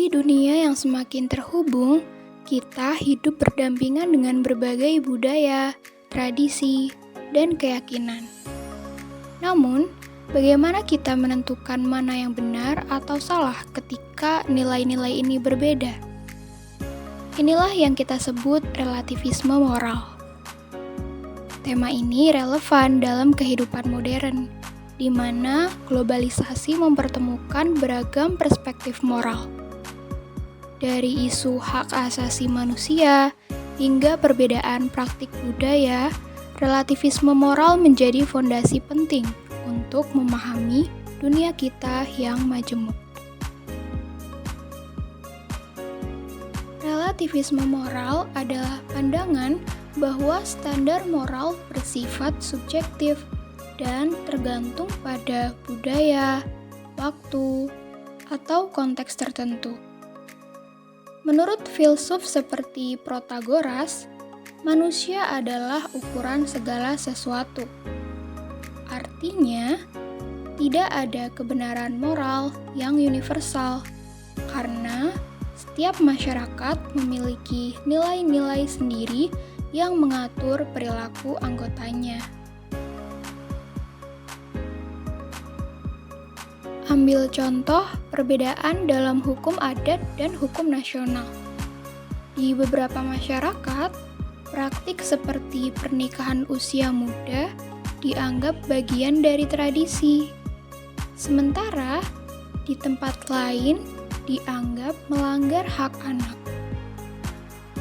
Di dunia yang semakin terhubung, kita hidup berdampingan dengan berbagai budaya, tradisi, dan keyakinan. Namun, bagaimana kita menentukan mana yang benar atau salah ketika nilai-nilai ini berbeda? Inilah yang kita sebut relativisme moral. Tema ini relevan dalam kehidupan modern, di mana globalisasi mempertemukan beragam perspektif moral. Dari isu hak asasi manusia hingga perbedaan praktik budaya, relativisme moral menjadi fondasi penting untuk memahami dunia kita yang majemuk. Relativisme moral adalah pandangan bahwa standar moral bersifat subjektif dan tergantung pada budaya, waktu, atau konteks tertentu. Menurut filsuf seperti Protagoras, manusia adalah ukuran segala sesuatu. Artinya, tidak ada kebenaran moral yang universal, karena setiap masyarakat memiliki nilai-nilai sendiri yang mengatur perilaku anggotanya. Ambil contoh perbedaan dalam hukum adat dan hukum nasional. Di beberapa masyarakat, praktik seperti pernikahan usia muda dianggap bagian dari tradisi. Sementara, di tempat lain dianggap melanggar hak anak.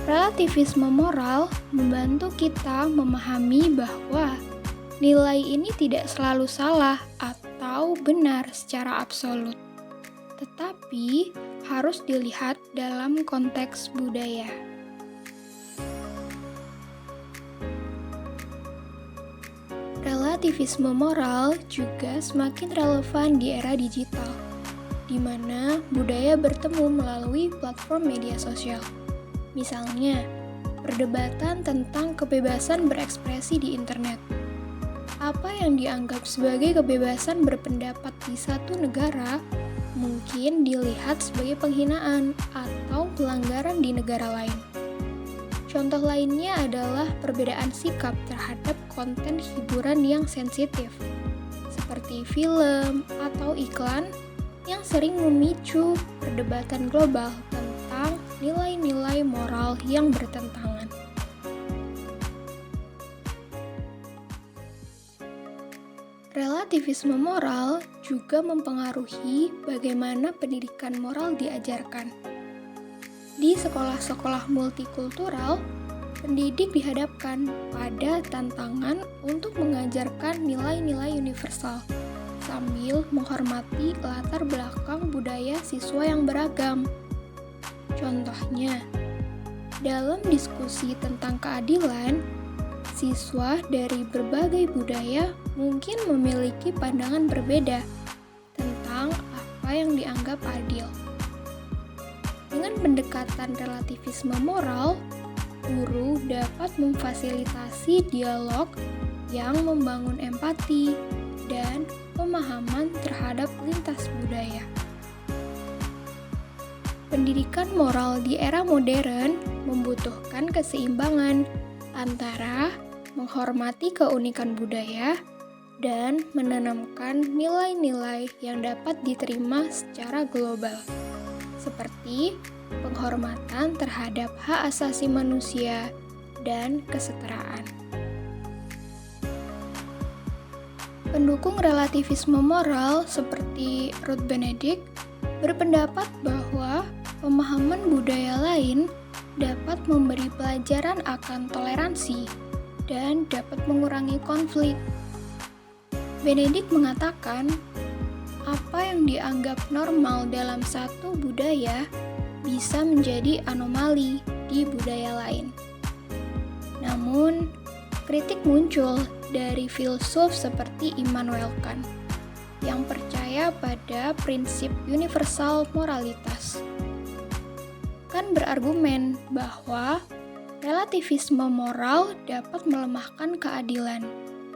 Relativisme moral membantu kita memahami bahwa nilai ini tidak selalu salah atau benar secara absolut, tetapi harus dilihat dalam konteks budaya. Relativisme moral juga semakin relevan di era digital, di mana budaya bertemu melalui platform media sosial. Misalnya, perdebatan tentang kebebasan berekspresi di internet. Apa yang dianggap sebagai kebebasan berpendapat di satu negara mungkin dilihat sebagai penghinaan atau pelanggaran di negara lain. Contoh lainnya adalah perbedaan sikap terhadap konten hiburan yang sensitif, seperti film atau iklan yang sering memicu perdebatan global tentang nilai-nilai moral yang bertentangan. Relativisme moral juga mempengaruhi bagaimana pendidikan moral diajarkan. Di sekolah-sekolah multikultural, pendidik dihadapkan pada tantangan untuk mengajarkan nilai-nilai universal sambil menghormati latar belakang budaya siswa yang beragam. Contohnya, dalam diskusi tentang keadilan, siswa dari berbagai budaya mungkin memiliki pandangan berbeda tentang apa yang dianggap adil. Dengan pendekatan relativisme moral, guru dapat memfasilitasi dialog yang membangun empati dan pemahaman terhadap lintas budaya. Pendidikan moral di era modern membutuhkan keseimbangan antara menghormati keunikan budaya dan menanamkan nilai-nilai yang dapat diterima secara global, seperti penghormatan terhadap hak asasi manusia dan kesetaraan. Pendukung relativisme moral seperti Ruth Benedict berpendapat bahwa pemahaman budaya lain dapat memberi pelajaran akan toleransi dan dapat mengurangi konflik. Benedict mengatakan, apa yang dianggap normal dalam satu budaya bisa menjadi anomali di budaya lain. Namun, kritik muncul dari filsuf seperti Immanuel Kant yang percaya pada prinsip universal moralitas. Kant berargumen bahwa relativisme moral dapat melemahkan keadilan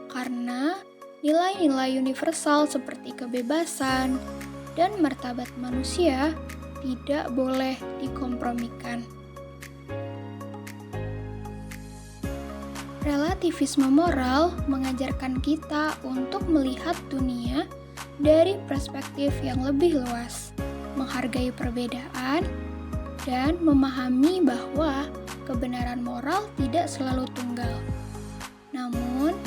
karena nilai-nilai universal seperti kebebasan dan martabat manusia tidak boleh dikompromikan. Relativisme moral mengajarkan kita untuk melihat dunia dari perspektif yang lebih luas, menghargai perbedaan, dan memahami bahwa kebenaran moral tidak selalu tunggal. Namun,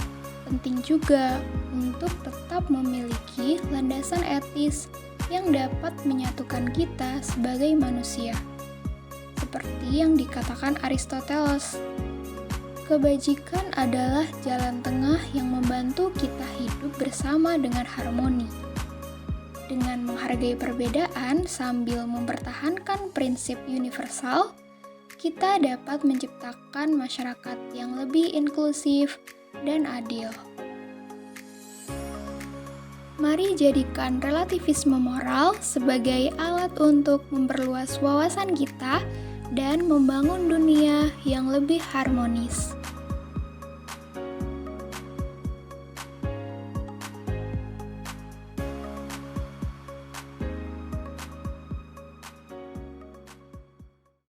penting juga untuk tetap memiliki landasan etis yang dapat menyatukan kita sebagai manusia. Seperti yang dikatakan Aristoteles, kebajikan adalah jalan tengah yang membantu kita hidup bersama dengan harmoni. Dengan menghargai perbedaan sambil mempertahankan prinsip universal, kita dapat menciptakan masyarakat yang lebih inklusif dan adil. Mari jadikan relativisme moral sebagai alat untuk memperluas wawasan kita dan membangun dunia yang lebih harmonis.